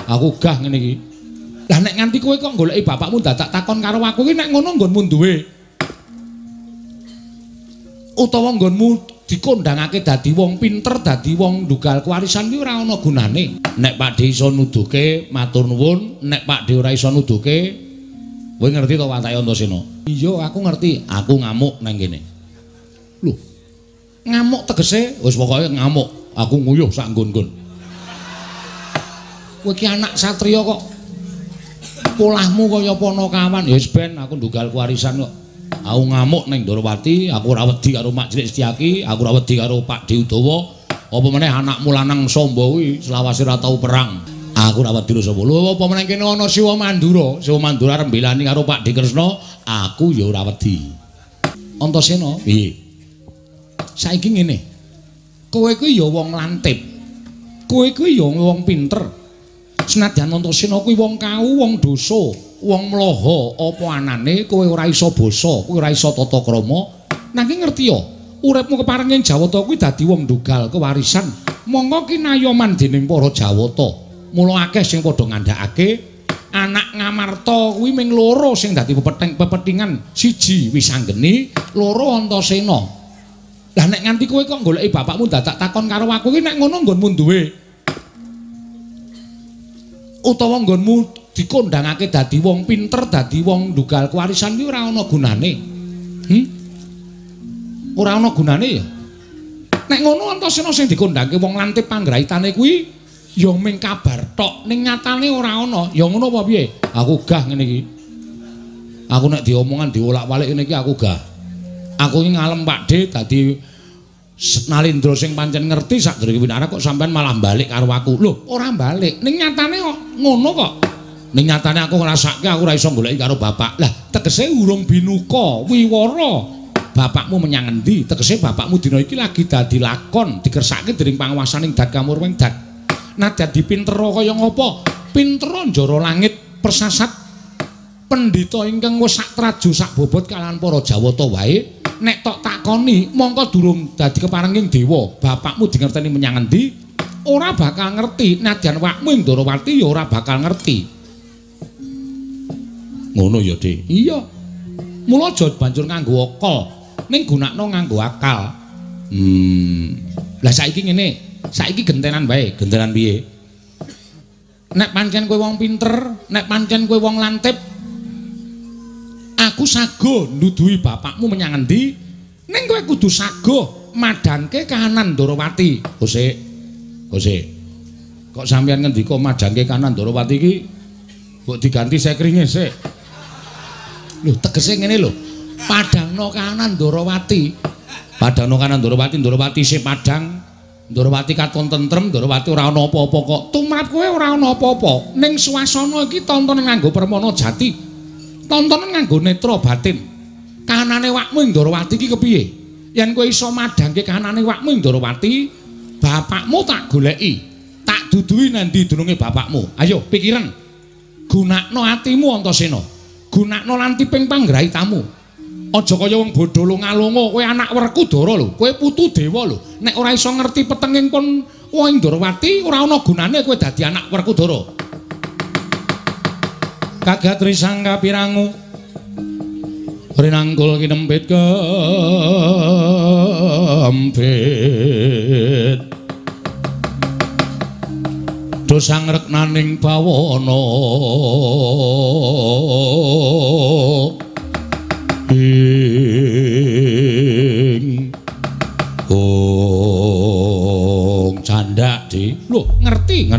Aku gah ngene iki. Lah nek nganti kowe kok goleki bapakmu dadak takon karo aku iki nek ngono nggonmu duwe. Utawa nggonmu dikondhangake dadi wong pinter, dadi wong ndugal kewarisan iki ora ana gunane. Nek Pakde iso nuduhke matur nuwun, nek Pakde ora iso nuduhke kowe ngerti to watake Antasena? Iya, aku ngerti. Aku ngamuk nang kene. Lho. Ngamuk tegese wis pokoke ngamuk. Aku nguyuh sak nggon-nggon. Kowe iki anak satriya kok polahmu kaya Panakawan. Ya wis ben aku ndugal kewarisan kok. Aku ngamuk ning Ndorowati, aku ora wedi karo Mak Cilik Setyaki, aku ora wedi karo Pakde Udawa. Apa meneh anakmu lanang Samba kuwi selawase ora tau perang. Aku ora wedi sapa. Lho apa meneh kene ana Siwa Mandura. Siwa Mandura arep mbelani karo Pakde Kresna, aku ya ora wedi. Antasena, piye? Saiki ngene. Kowe kuwi ya wong lantip. Kowe kuwi ya wong pinter. Senadyan Antasena kuwi wong kau, wong dosa, wong mlaha, apa anane kowe ora iso basa, kowe ora iso tata krama. Nanging ngerti ya, uripmu keparenging Jawata kuwi dadi wong ndugal kewarisan. Monggo kinayoman dening para Jawata. Mula akeh sing padha ngandhakake anak Ngamarta kuwi ming loro sing dadi pepethingan, siji Wisanggeni, loro Antasena. Lah nek nganti kowe kok goleki bapakmu dadak takon karo aku iki nek ngono nggonmu duwe. Utawa nggonmu dikondhangake dadi wong pinter, dadi wong ndugal kewarisan iki ora ana gunane. Ora ana gunane ya. Nek ngono Antasena sing dikondhangke wong lantip panggraitane kuwi ya ming kabar tok, ning nyatane ora ana. Ya ngono apa piye? Aku gah ngene iki. Aku nek diomongan diolak-walik ngene iki aku gah. Aku iki ngalem Pakde dadi Nalindra sing pancen ngerti sakdurunge winara kok sampean malah balik karo aku. Lho, ora balik. Ning nyatane kok ngono kok. Ning nyatane aku ngrasake aku ora iso goleki karo bapak. Lah, tegese urung binuka, wiwara. Bapakmu menyang endi? Tegese bapakmu dina iki lagi dadi lakon, dikersake dening panguwasaning Dat Kamurweng Dat. Nadyan dipintera kaya ngapa? Pintera njara langit persasat pendhita ingkang wis sak traju sak bobot kalahan para Jawata wae. Nek tok takoni mongko durung dadi keparenging dewa, bapakmu dingerteni menyang endi? Ora bakal ngerti. Nadyan wakmu ing Ndorowati ya ora bakal ngerti. Ngono ya, Dik. Iya. Mula aja banjur nganggo akal, ning gunakno nganggo akal. Lah saiki ngene, saiki gentenan wae, gentenan piye? Nek pancen kowe wong pinter, nek pancen kowe wong lantip, aku sago nuduhi bapakmu menyang endi, ning kowe kudu sago madangke kahanan Ndorowati. Gosek. Kok sampeyan ngendika madangke kahanan Ndorowati iki mbok diganti sekringe sik. Lho tegese ngene lho. Padangno kahanan Ndorowati. Padangno kahanan Ndorowati, Ndorowati isih padang. Ndorowati katon tentrem, Ndorowati ora ana apa-apa kok. Tumrap kowe ora ana apa-apa. Ning swasana iki tontonan nganggo permana jati. Tontonan nganggo netra batin. Kahanane wakmu ing Ndorowati iki kepiye? Yen kowe iso madangke kahanane wakmu ing Ndorowati, bapakmu tak goleki. Tak duduhi nandi dununge bapakmu. Ayo pikiran. Gunakno atimu Antasena. Gunakno lantiping panggraitamu. Aja kaya wong bodho lunga-lunga, kowe anak Werkudara lho, kowe putu dewa lho. Nek ora iso ngerti petenging pun wong Ndorowati, ora ana gunane kowe dadi anak Werkudara. Kagatri sangka pirangu rinangkul kinempit kempit dosang reknaning bawana ing candak di lho ngerti